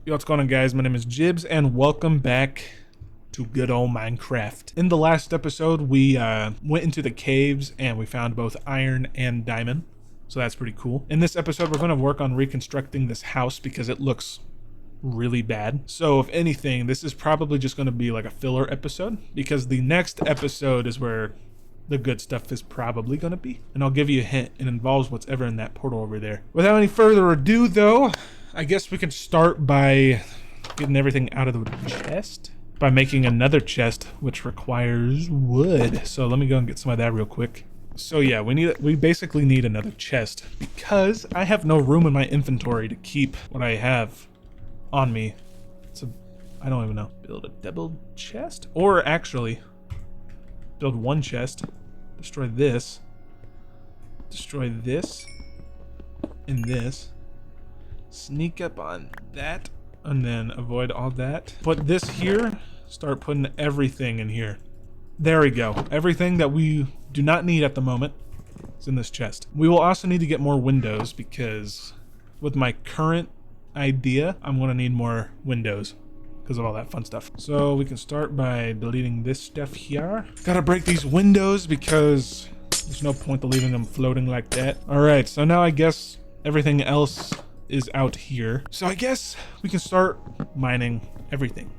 Yo, what's going on, guys? My name is Jibs, and welcome back to good old Minecraft. In the last episode, we went into the caves and we found both iron and diamond, so that's pretty cool. In this episode, we're going to work on reconstructing this house because it looks really bad. So if anything, this is probably just going to be like a filler episode, because the next episode is where the good stuff is probably going to be. And I'll give you a hint, it involves what's ever in that portal over there. Without any further ado, though, I guess we can start by getting everything out of the chest by making another chest, which requires wood. So let me go and get some of that real quick. So yeah, we basically need another chest because I have no room in my inventory to keep what I have on me. I don't even know. Build a double chest, or actually build one chest, destroy this, and this. Sneak up on that, and then avoid all that. Put this here, start putting everything in here. There we go. Everything that we do not need at the moment is in this chest. We will also need to get more windows because with my current idea, I'm gonna need more windows because of all that fun stuff. So we can start by deleting this stuff here. Gotta break these windows because there's no point to leaving them floating like that. All right, so now I guess everything else is out here. So I guess we can start mining everything.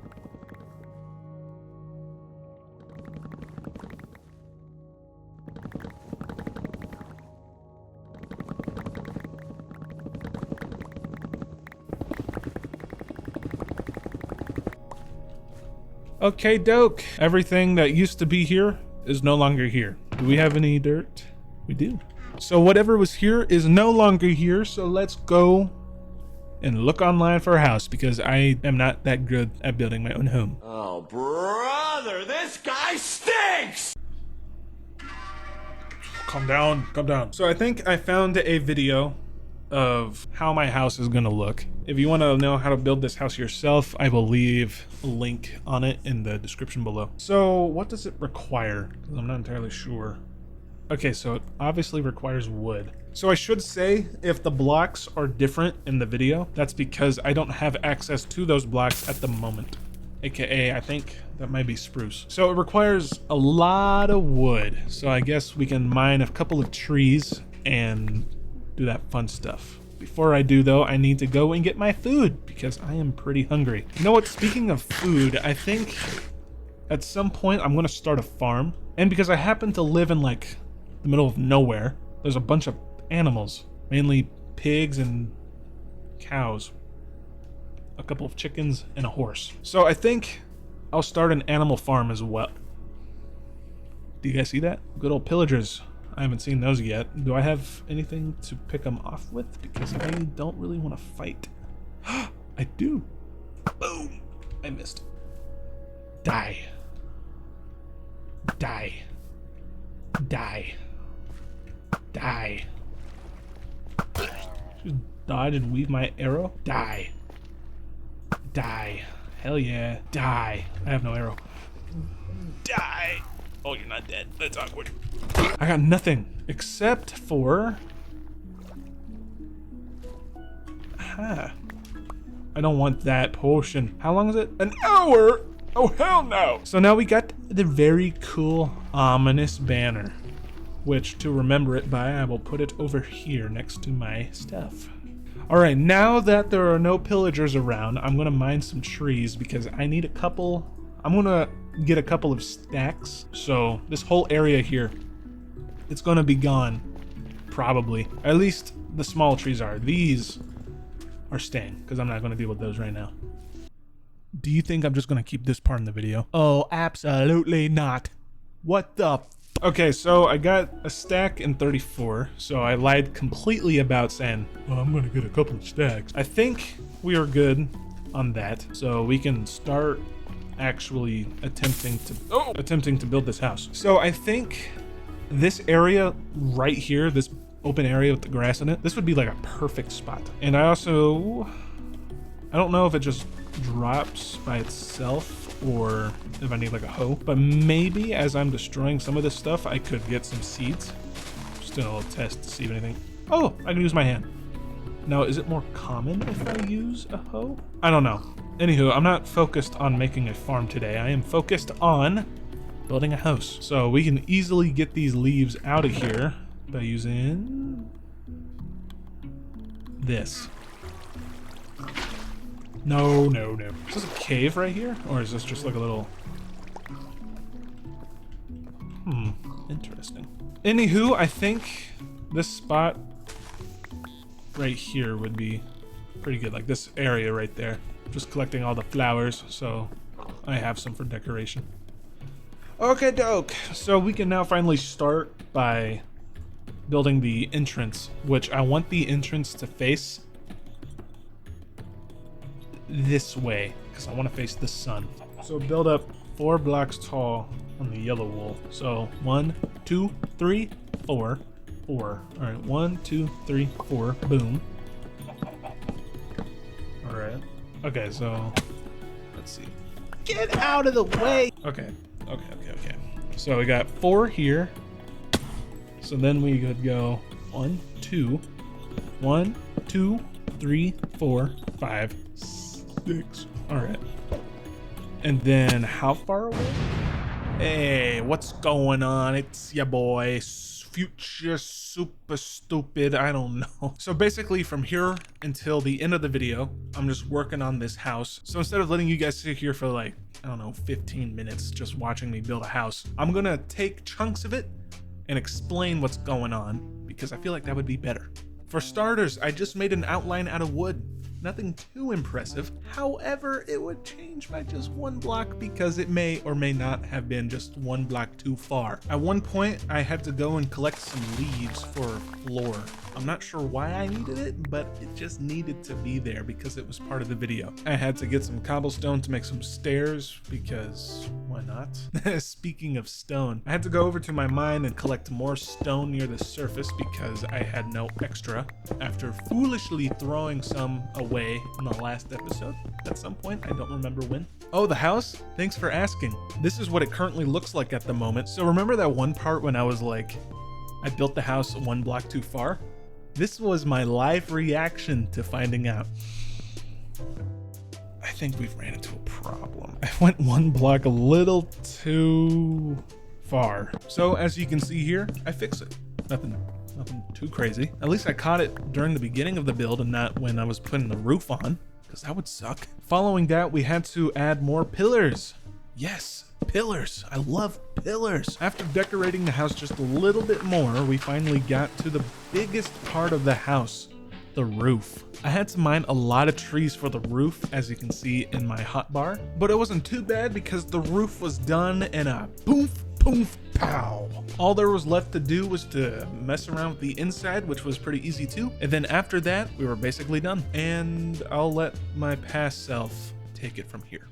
Okay, doke. Everything that used to be here is no longer here. Do we have any dirt? We do. So whatever was here is no longer here, so let's go and look online for a house because I am not that good at building my own home. Oh, brother, this guy stinks! Calm down, calm down. So I think I found a video of how my house is gonna look. If you wanna know how to build this house yourself, I will leave a link on it in the description below. So what does it require? I'm not entirely sure. Okay, so it obviously requires wood. So I should say if the blocks are different in the video, that's because I don't have access to those blocks at the moment. AKA, I think that might be spruce. So it requires a lot of wood. So I guess we can mine a couple of trees and do that fun stuff. Before I do though, I need to go and get my food because I am pretty hungry. You know what, speaking of food, I think at some point I'm gonna start a farm. And because I happen to live in like the middle of nowhere, there's a bunch of animals, mainly pigs and cows, a couple of chickens and a horse. So I think I'll start an animal farm as well. Do you guys see that? Good old pillagers. I haven't seen those yet. Do I have anything to pick them off with? Because I don't really want to fight. I do. Boom. I missed. Die. Die. Die. Die. Just dodge and weave my arrow. Die. Die. Hell yeah. Die. I have no arrow. Die. Oh, you're not dead. That's awkward. I got nothing except for... Aha. I don't want that potion. How long is it? An hour? Oh, hell no. So now we got the very cool ominous banner, which to remember it by, I will put it over here next to my stuff. All right, now that there are no pillagers around, I'm gonna mine some trees because I need a couple. I'm gonna get a couple of stacks. So this whole area here, it's gonna be gone, probably. At least the small trees are. These are staying because I'm not gonna deal with those right now. Do you think I'm just gonna keep this part in the video? Oh, absolutely not. What the f? Okay, so I got a stack in 34, so I lied completely about saying, well, I'm gonna get a couple of stacks. I think we are good on that, so we can start actually attempting to build this house. So I think this area right here, this open area with the grass in it, this would be like a perfect spot. And I don't know if it just drops by itself or if I need like a hoe, but maybe as I'm destroying some of this stuff, I could get some seeds. Just doing a little test to see if anything. Oh, I can use my hand. Now, is it more common if I use a hoe? I don't know. Anywho, I'm not focused on making a farm today. I am focused on building a house. So we can easily get these leaves out of here by using this. No. Is this a cave right here? Or is this just like a little... Interesting. Anywho, I think this spot right here would be pretty good. Like this area right there. Just collecting all the flowers, so I have some for decoration. Okay, doke. So we can now finally start by building the entrance, which I want the entrance to face this way, because I want to face the sun. So build up 4 blocks tall on the yellow wool. So 1, 2, 3, 4. All right, 1, 2, 3, 4. Boom. All right. Okay, so let's see. Get out of the way. Okay. So we got 4 here. So then we could go 1, 2, 3, 4, 5, 6. All right. And then how far away? Hey, what's going on? It's your boy, Future Super Stupid. I don't know. So basically from here until the end of the video, I'm just working on this house. So instead of letting you guys sit here for like, I don't know, 15 minutes just watching me build a house, I'm gonna take chunks of it and explain what's going on, because I feel like that would be better. For starters, I just made an outline out of wood. Nothing too impressive. However, it would change by just 1 block because it may or may not have been just 1 block too far. At one point, I had to go and collect some leaves for a floor. I'm not sure why I needed it, but it just needed to be there because it was part of the video. I had to get some cobblestone to make some stairs because why not? Speaking of stone, I had to go over to my mine and collect more stone near the surface because I had no extra after foolishly throwing some away in the last episode at some point. I don't remember when. Oh, the house? Thanks for asking. This is what it currently looks like at the moment. So remember that one part when I was like, I built the house 1 block too far? This was my live reaction to finding out. I think we've ran into a problem. I went 1 block a little too far. So as you can see here, I fix it. Nothing too crazy. At least I caught it during the beginning of the build and not when I was putting the roof on, because that would suck. Following that, we had to add more pillars. Yes, pillars. I love pillars. After decorating the house just a little bit more, we finally got to the biggest part of the house, the roof. I had to mine a lot of trees for the roof, as you can see in my hotbar, but it wasn't too bad because the roof was done in a poof, poof, pow. All there was left to do was to mess around with the inside, which was pretty easy too. And then after that, we were basically done. And I'll let my past self take it from here.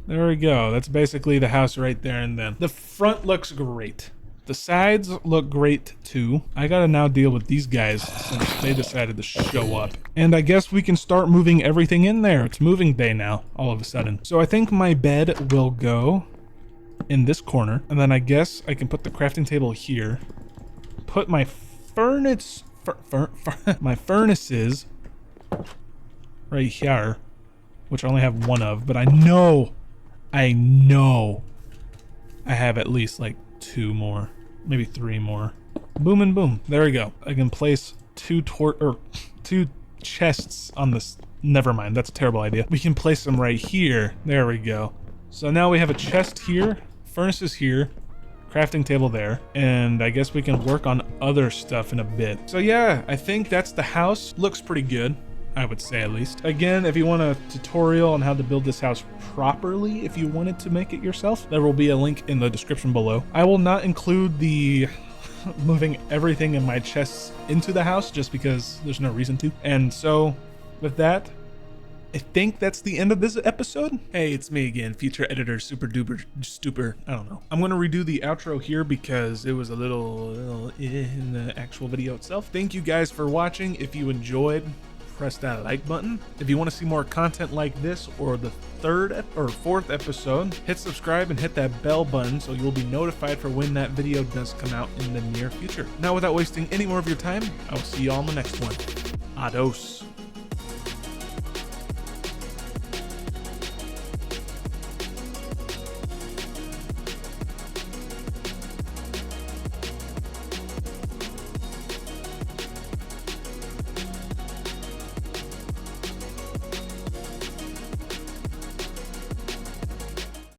There we go. That's basically the house right there and then. The front looks great. The sides look great too. I gotta now deal with these guys since they decided to show up. And I guess we can start moving everything in there. It's moving day now, all of a sudden. So I think my bed will go in this corner. And then I guess I can put the crafting table here. Put my furnaces right here, which I only have 1 of, but I know I have at least like 2 more, maybe 3 more. Boom and boom. There we go. I can place 2 chests on this. Never mind. That's a terrible idea. We can place them right here. There we go. So now we have a chest here, furnaces here, crafting table there, and I guess we can work on other stuff in a bit. So yeah, I think that's the house. Looks pretty good, I would say at least. Again, if you want a tutorial on how to build this house properly, if you wanted to make it yourself, there will be a link in the description below. I will not include the moving everything in my chests into the house just because there's no reason to. And so with that, I think that's the end of this episode. Hey, it's me again, future editor, super duper stuper. I don't know. I'm gonna redo the outro here because it was a little in the actual video itself. Thank you guys for watching. If you enjoyed, press that like button. If you want to see more content like this or the 3rd or 4th episode, hit subscribe and hit that bell button so you'll be notified for when that video does come out in the near future. Now, without wasting any more of your time, I will see you all in the next one. Adios.